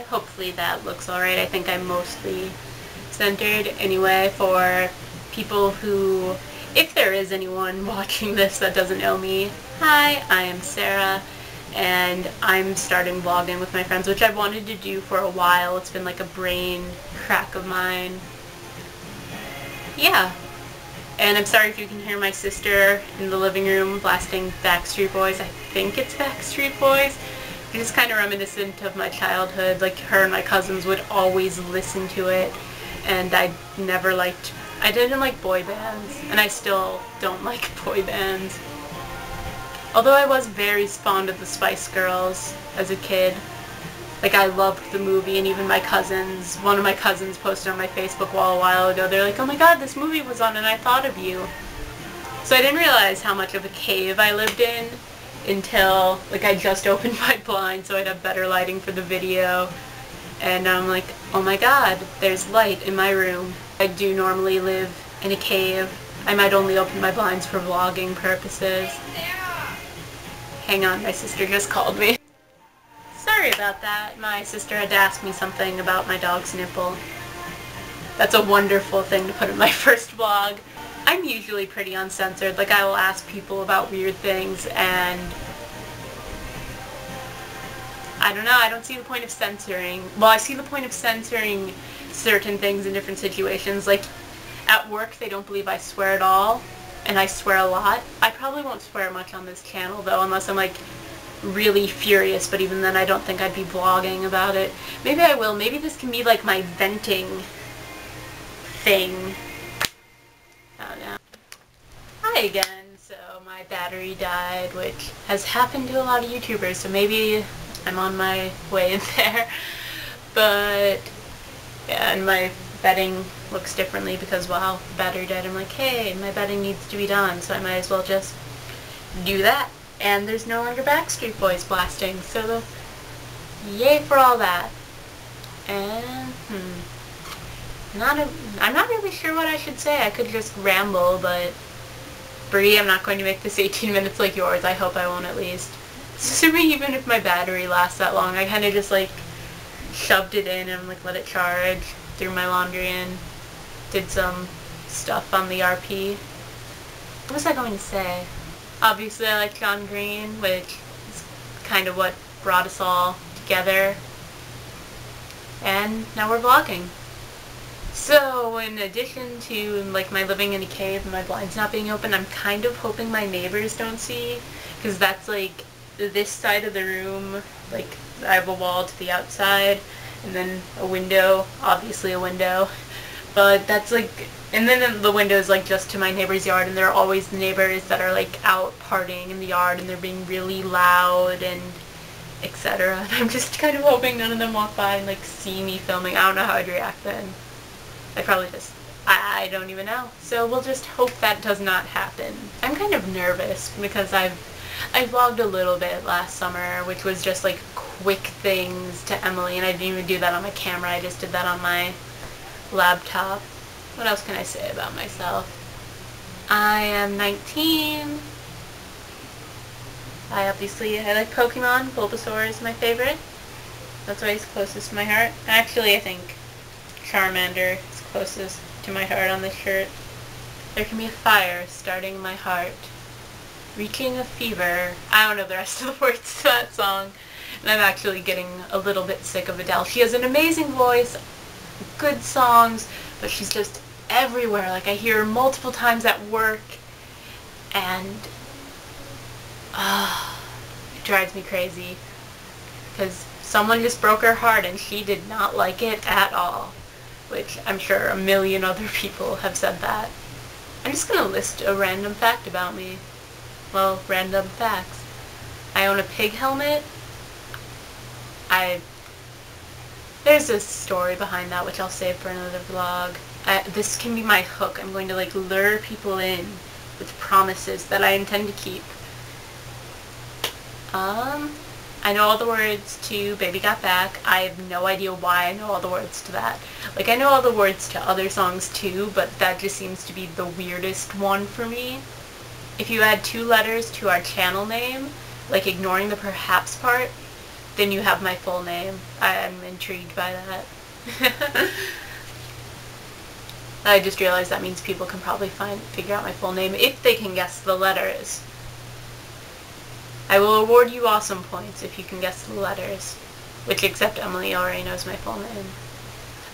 Hopefully that looks alright. I think I'm mostly centered. Anyway, for people who, if there is anyone watching this that doesn't know me, hi, I am Sarah, and I'm starting vlogging with my friends, which I've wanted to do for a while. It's been like a brain crack of mine. Yeah. And I'm sorry if you can hear my sister in the living room blasting Backstreet Boys. I think it's Backstreet Boys. It's kind of reminiscent of my childhood. Like, her and my cousins would always listen to it, and I didn't like boy bands, and I still don't like boy bands. Although I was very fond of the Spice Girls as a kid. Like, I loved the movie, and even my cousins, one of my cousins posted on my Facebook wall a while ago, they're like, oh my god, this movie was on and I thought of you. So I didn't realize how much of a cave I lived in until, like, I just opened my blind so I'd have better lighting for the video. And I'm like, oh my god, there's light in my room. I do normally live in a cave. I might only open my blinds for vlogging purposes. Hang on, my sister just called me. Sorry about that. My sister had to ask me something about my dog's nipple. That's a wonderful thing to put in my first vlog. I'm usually pretty uncensored. Like, I will ask people about weird things, and I don't know, I don't see the point of censoring. Well, I see the point of censoring certain things in different situations. Like, at work they don't believe I swear at all, and I swear a lot. I probably won't swear much on this channel, though, unless I'm, like, really furious, but even then I don't think I'd be vlogging about it. Maybe I will. Maybe this can be, like, my venting thing. I don't know. Hi again. So, my battery died, which has happened to a lot of YouTubers, so maybe I'm on my way there. But, yeah, and my bedding looks differently because, well, the battery died. I'm like, hey, my bedding needs to be done, so I might as well just do that. And there's no longer Backstreet Boys blasting, so yay for all that. And, I'm not really sure what I should say. I could just ramble, but Bree, I'm not going to make this 18 minutes like yours. I hope I won't, at least. Assuming even if my battery lasts that long, I kind of just, like, shoved it in and, like, let it charge, threw my laundry in, did some stuff on the RP. What was I going to say? Obviously, I like John Green, which is kind of what brought us all together. And now we're vlogging. So, in addition to, like, my living in a cave and my blinds not being open, I'm kind of hoping my neighbors don't see, because that's, like, this side of the room, like, I have a wall to the outside, and then a window, obviously a window, but that's, like, and then the window is, like, just to my neighbor's yard, and there are always neighbors that are, like, out partying in the yard, and they're being really loud, and etc. And I'm just kind of hoping none of them walk by and, like, see me filming. I don't know how I'd react then. I'd probably just, I don't even know. So we'll just hope that does not happen. I'm kind of nervous because I vlogged a little bit last summer, which was just, like, quick things to Emily, and I didn't even do that on my camera. I just did that on my laptop. What else can I say about myself? I am 19. I like Pokemon. Bulbasaur is my favorite. That's why he's closest to my heart. Actually, I think Charmander is closest to my heart on this shirt. There can be a fire starting in my heart, reaching a fever. I don't know the rest of the words to that song. And I'm actually getting a little bit sick of Adele. She has an amazing voice, good songs, but she's just everywhere. Like, I hear her multiple times at work, and it drives me crazy because someone just broke her heart and she did not like it at all, which I'm sure a million other people have said that. I'm just gonna list a random fact about me. Well, random facts. I own a pig helmet. There's a story behind that which I'll save for another vlog. This can be my hook. I'm going to, like, lure people in with promises that I intend to keep. I know all the words to Baby Got Back. I have no idea why I know all the words to that. Like, I know all the words to other songs too, but that just seems to be the weirdest one for me. If you add 2 letters to our channel name, like ignoring the perhaps part, Then you have my full name. I'm intrigued by that. I just realized that means people can probably figure out my full name if they can guess the letters. I will award you awesome points if you can guess the letters. Which, except Emily already knows my full name.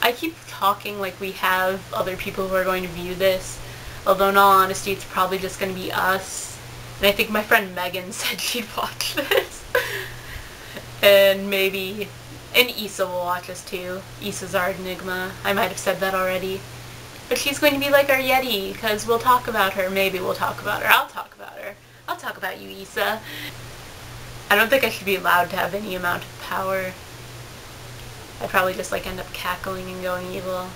I keep talking like we have other people who are going to view this, although in all honesty it's probably just going to be us. And I think my friend Megan said she'd watch this. And maybe, and Issa will watch us too. Issa's our enigma. I might have said that already. But she's going to be like our Yeti, because we'll talk about her. Maybe we'll talk about her. I'll talk about her. I'll talk about you, Issa. I don't think I should be allowed to have any amount of power. I'd probably just like end up cackling and going evil.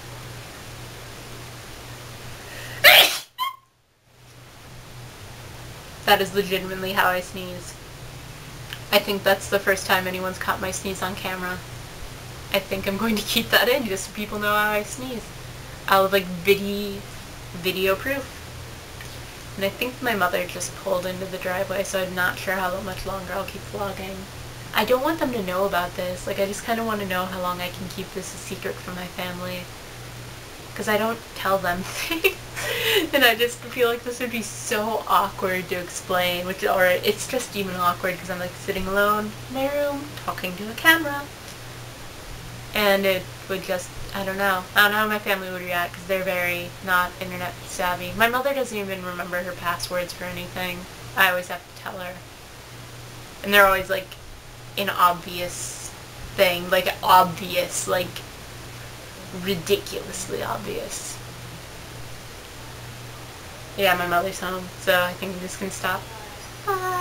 That is legitimately how I sneeze. I think that's the first time anyone's caught my sneeze on camera. I think I'm going to keep that in just so people know how I sneeze. I'll have like video proof. And I think my mother just pulled into the driveway, so I'm not sure how much longer I'll keep vlogging. I don't want them to know about this. Like, I just kind of want to know how long I can keep this a secret from my family. Because I don't tell them things. And I just feel like this would be so awkward to explain. Or it's just even awkward because I'm like sitting alone in my room, talking to a camera. And it would just, I don't know how my family would react because they're very not internet savvy. My mother doesn't even remember her passwords for anything. I always have to tell her. And they're always like an obvious thing, like obvious, like ridiculously obvious. Yeah, my mother's home, so I think I'm just gonna stop. Bye.